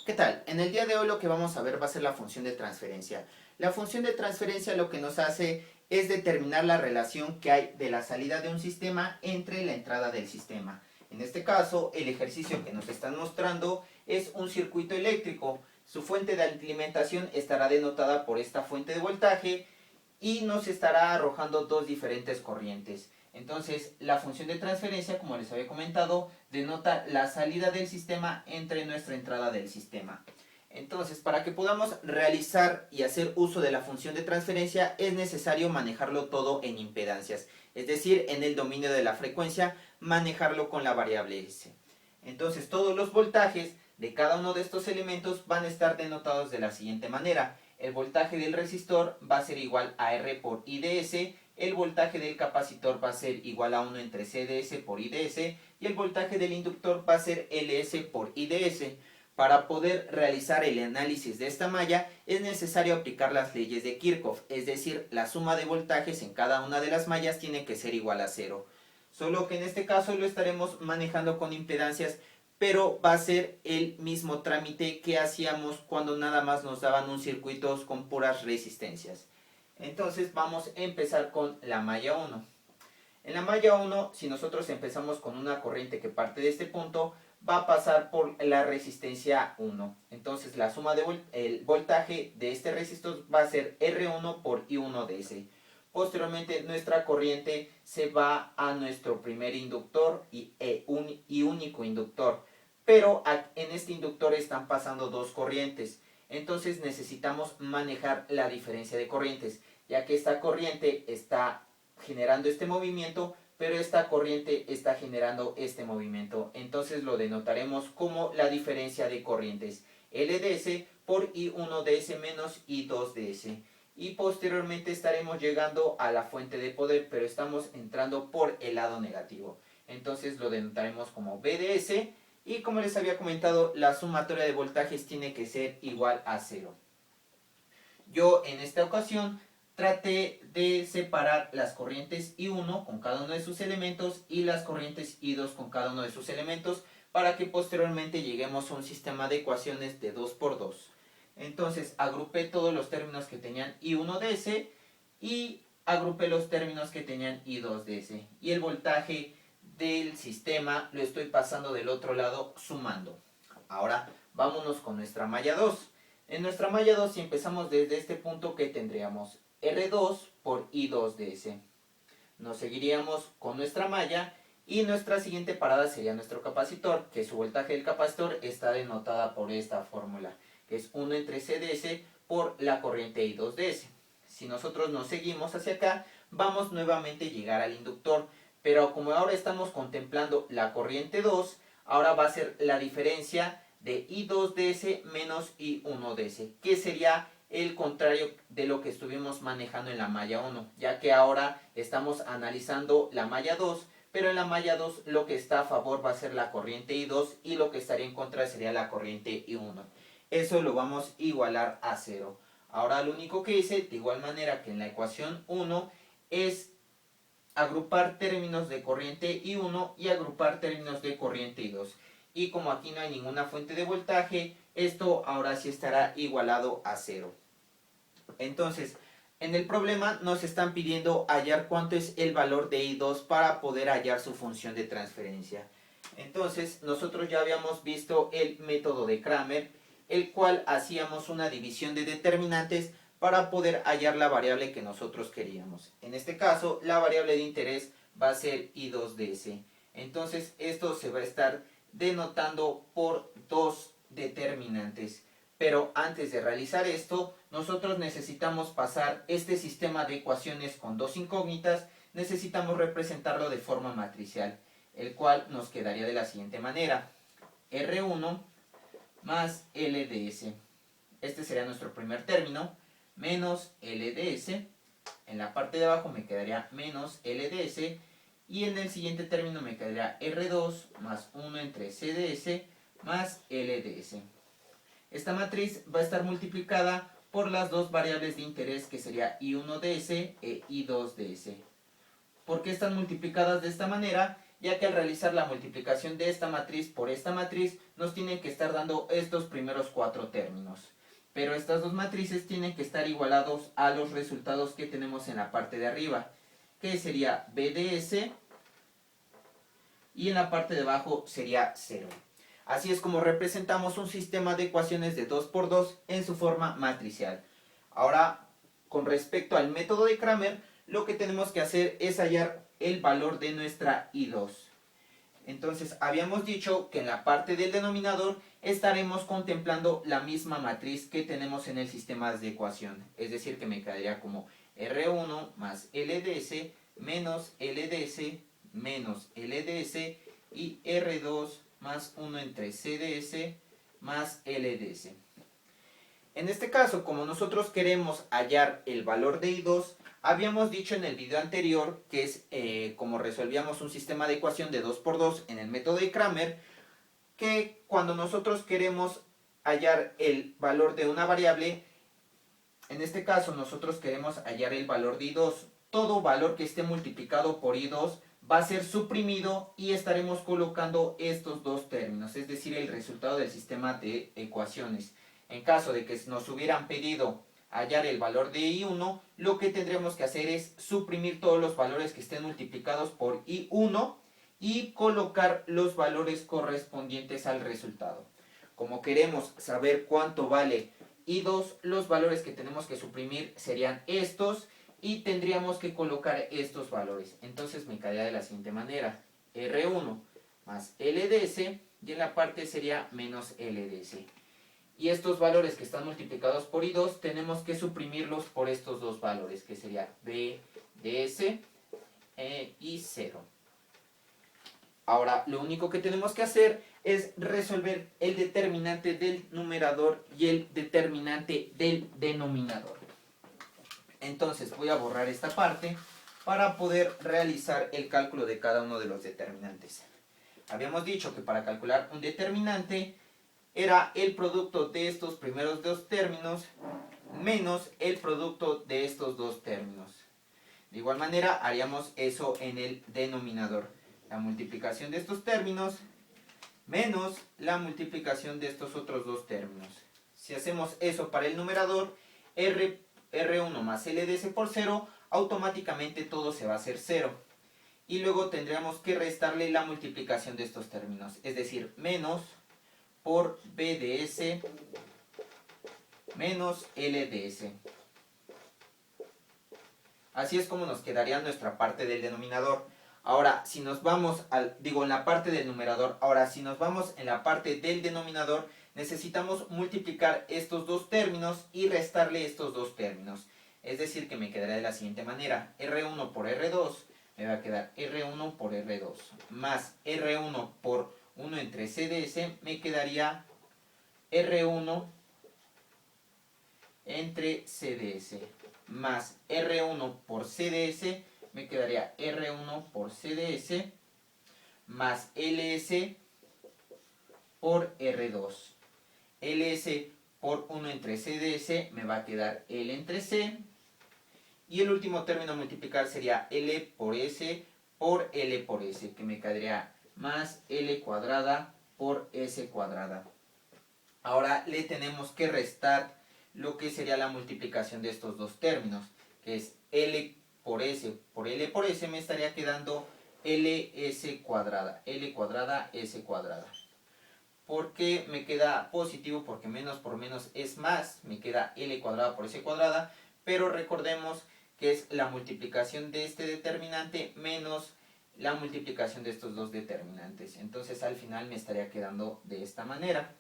¿Qué tal? En el día de hoy lo que vamos a ver va a ser la función de transferencia. La función de transferencia lo que nos hace es determinar la relación que hay de la salida de un sistema entre la entrada del sistema. En este caso, el ejercicio que nos están mostrando es un circuito eléctrico. Su fuente de alimentación estará denotada por esta fuente de voltaje y nos estará arrojando dos diferentes corrientes. Entonces, la función de transferencia, como les había comentado, denota la salida del sistema entre nuestra entrada del sistema. Entonces, para que podamos realizar y hacer uso de la función de transferencia, es necesario manejarlo todo en impedancias, es decir, en el dominio de la frecuencia, manejarlo con la variable S. Entonces, todos los voltajes de cada uno de estos elementos van a estar denotados de la siguiente manera. El voltaje del resistor va a ser igual a R por I de S, el voltaje del capacitor va a ser igual a 1 entre C de S por I de S, y el voltaje del inductor va a ser LS por I de S. Para poder realizar el análisis de esta malla es necesario aplicar las leyes de Kirchhoff, es decir, la suma de voltajes en cada una de las mallas tiene que ser igual a 0. Solo que en este caso lo estaremos manejando con impedancias, pero va a ser el mismo trámite que hacíamos cuando nada más nos daban un circuito con puras resistencias. Entonces vamos a empezar con la malla 1. En la malla 1, si nosotros empezamos con una corriente que parte de este punto, va a pasar por la resistencia 1. Entonces la suma del voltaje de este resistor va a ser R1 por I1 de S. Posteriormente nuestra corriente se va a nuestro primer inductor y único inductor. Pero en este inductor están pasando dos corrientes. Entonces necesitamos manejar la diferencia de corrientes, ya que esta corriente está generando este movimiento, pero esta corriente está generando este movimiento. Entonces lo denotaremos como la diferencia de corrientes, LDS por I1DS menos I2DS. Y posteriormente estaremos llegando a la fuente de poder, pero estamos entrando por el lado negativo. Entonces lo denotaremos como BDS, y como les había comentado, la sumatoria de voltajes tiene que ser igual a 0. Yo en esta ocasión traté de separar las corrientes I1 con cada uno de sus elementos y las corrientes I2 con cada uno de sus elementos, para que posteriormente lleguemos a un sistema de ecuaciones de 2×2. Entonces agrupé todos los términos que tenían I1DS y agrupé los términos que tenían I2DS. Y el voltaje del sistema lo estoy pasando del otro lado sumando. Ahora vámonos con nuestra malla 2. En nuestra malla 2, si empezamos desde este punto, ¿qué tendríamos? R2 por I2DS. Nos seguiríamos con nuestra malla y nuestra siguiente parada sería nuestro capacitor, que su voltaje del capacitor está denotada por esta fórmula, que es 1 entre CDS por la corriente I2DS. Si nosotros nos seguimos hacia acá, vamos nuevamente a llegar al inductor, pero como ahora estamos contemplando la corriente 2, ahora va a ser la diferencia de I2DS menos I1DS, que sería el contrario de lo que estuvimos manejando en la malla 1, ya que ahora estamos analizando la malla 2, pero en la malla 2 lo que está a favor va a ser la corriente I2 y lo que estaría en contra sería la corriente I1. Eso lo vamos a igualar a 0. Ahora lo único que hice, de igual manera que en la ecuación 1, es agrupar términos de corriente I1 y agrupar términos de corriente I2. Y como aquí no hay ninguna fuente de voltaje, esto ahora sí estará igualado a 0. Entonces, en el problema nos están pidiendo hallar cuánto es el valor de I2 para poder hallar su función de transferencia. Entonces, nosotros ya habíamos visto el método de Cramer, el cual hacíamos una división de determinantes para poder hallar la variable que nosotros queríamos. En este caso, la variable de interés va a ser I2DS. Entonces, esto se va a estar denotando por dos determinantes. Pero antes de realizar esto, nosotros necesitamos pasar este sistema de ecuaciones con dos incógnitas, necesitamos representarlo de forma matricial, el cual nos quedaría de la siguiente manera: R1 más LDS. Este sería nuestro primer término, menos LDS. En la parte de abajo me quedaría menos LDS. Y en el siguiente término me quedaría R2 más 1 entre CDS más LDS. Esta matriz va a estar multiplicada por las dos variables de interés, que sería I1DS e I2DS. ¿Por qué están multiplicadas de esta manera? ya que al realizar la multiplicación de esta matriz por esta matriz nos tienen que estar dando estos primeros 4 términos. Pero estas dos matrices tienen que estar igualados a los resultados que tenemos en la parte de arriba, que sería b de s, y en la parte de abajo sería 0. Así es como representamos un sistema de ecuaciones de 2 por 2 en su forma matricial. Ahora, con respecto al método de Cramer, lo que tenemos que hacer es hallar el valor de nuestra I2. Entonces, habíamos dicho que en la parte del denominador estaremos contemplando la misma matriz que tenemos en el sistema de ecuación. Es decir, que me quedaría como R1 más LDS menos LDS menos LDS y R2 más 1 entre CDS más LDS. En este caso, como nosotros queremos hallar el valor de I2, habíamos dicho en el video anterior, que es como resolvíamos un sistema de ecuación de 2 por 2 en el método de Cramer, que cuando nosotros queremos hallar el valor de una variable, en este caso nosotros queremos hallar el valor de I2, todo valor que esté multiplicado por I2 va a ser suprimido y estaremos colocando estos dos términos, es decir, el resultado del sistema de ecuaciones. En caso de que nos hubieran pedido hallar el valor de I1, lo que tendremos que hacer es suprimir todos los valores que estén multiplicados por I1 y colocar los valores correspondientes al resultado. Como queremos saber cuánto vale I2, los valores que tenemos que suprimir serían estos y tendríamos que colocar estos valores. Entonces me quedaría de la siguiente manera: R1 más LDS y en la parte sería menos LDS. Y estos valores que están multiplicados por I2 tenemos que suprimirlos por estos dos valores, que sería B de S y 0. Ahora lo único que tenemos que hacer es resolver el determinante del numerador y el determinante del denominador. Entonces voy a borrar esta parte para poder realizar el cálculo de cada uno de los determinantes. Habíamos dicho que para calcular un determinante era el producto de estos primeros dos términos menos el producto de estos dos términos. De igual manera haríamos eso en el denominador. La multiplicación de estos términos menos la multiplicación de estos otros dos términos. Si hacemos eso para el numerador, R1 más LDS por 0, automáticamente todo se va a hacer 0. Y luego tendríamos que restarle la multiplicación de estos términos, es decir, menos por BDS menos LDS. Así es como nos quedaría nuestra parte del denominador. Ahora, si nos vamos en la parte del numerador, ahora si nos vamos en la parte del denominador, necesitamos multiplicar estos dos términos y restarle estos dos términos. Es decir, que me quedará de la siguiente manera: R1 por R2 me va a quedar R1 por R2 más R1 por 1 entre CDS, me quedaría R1 entre CDS más R1 por CDS, me quedaría R1 por CDS más LS por R2. LS por 1 entre CDS me va a quedar L entre C. Y el último término a multiplicar sería L por S por L por S, que me quedaría más L cuadrada por S cuadrada. Ahora le tenemos que restar lo que sería la multiplicación de estos dos términos, que es L por S por L por S, me estaría quedando LS cuadrada, L cuadrada, S cuadrada. ¿Por qué me queda positivo? Porque menos por menos es más, me queda L cuadrada por S cuadrada, pero recordemos que es la multiplicación de este determinante menos la multiplicación de estos dos determinantes. Entonces al final me estaría quedando de esta manera.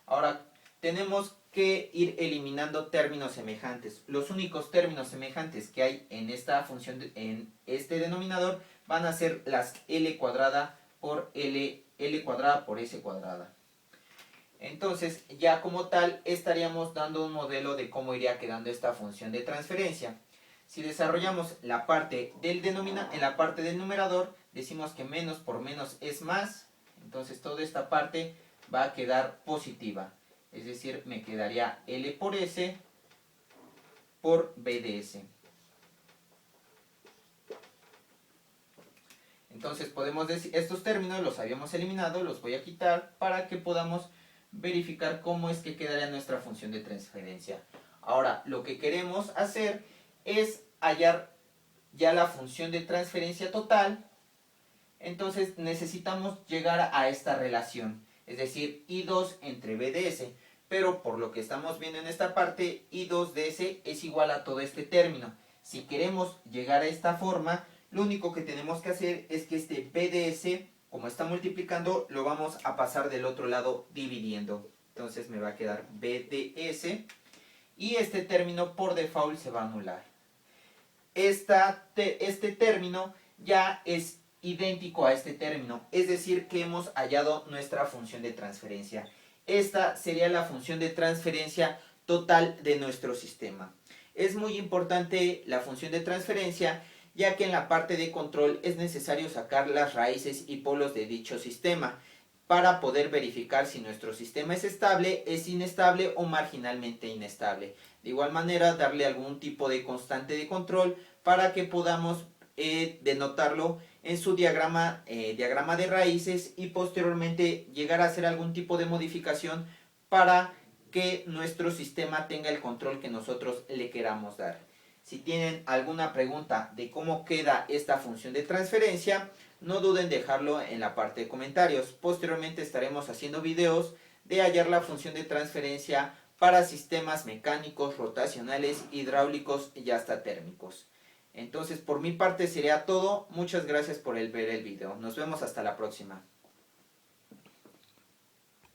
Ahora tenemos que ir eliminando términos semejantes. Los únicos términos semejantes que hay en esta función, en este denominador, van a ser las L cuadrada por L cuadrada por S cuadrada. Entonces ya como tal estaríamos dando un modelo de cómo iría quedando esta función de transferencia. Si desarrollamos la parte del en la parte del numerador, decimos que menos por menos es más, entonces toda esta parte va a quedar positiva, es decir, me quedaría L por S por B de S. Entonces podemos decir, estos términos los habíamos eliminado, los voy a quitar para que podamos verificar cómo es que quedaría nuestra función de transferencia. Ahora, lo que queremos hacer es hallar ya la función de transferencia total. Entonces necesitamos llegar a esta relación, es decir, I2 entre B de S. Pero por lo que estamos viendo en esta parte, I2 de S es igual a todo este término. Si queremos llegar a esta forma, lo único que tenemos que hacer es que este B de S, como está multiplicando, lo vamos a pasar del otro lado dividiendo. Entonces me va a quedar B de S y este término por default se va a anular. Este término ya es idéntico a este término, es decir que hemos hallado nuestra función de transferencia. Esta sería la función de transferencia total de nuestro sistema. Es muy importante la función de transferencia, ya que en la parte de control es necesario sacar las raíces y polos de dicho sistema para poder verificar si nuestro sistema es estable, es inestable o marginalmente inestable. De igual manera, darle algún tipo de constante de control para que podamos denotarlo en su diagrama de raíces y posteriormente llegar a hacer algún tipo de modificación para que nuestro sistema tenga el control que nosotros le queramos dar. Si tienen alguna pregunta de cómo queda esta función de transferencia, no duden en dejarlo en la parte de comentarios. Posteriormente estaremos haciendo videos de hallar la función de transferencia para sistemas mecánicos, rotacionales, hidráulicos y hasta térmicos. Entonces por mi parte sería todo. Muchas gracias por ver el video. Nos vemos hasta la próxima.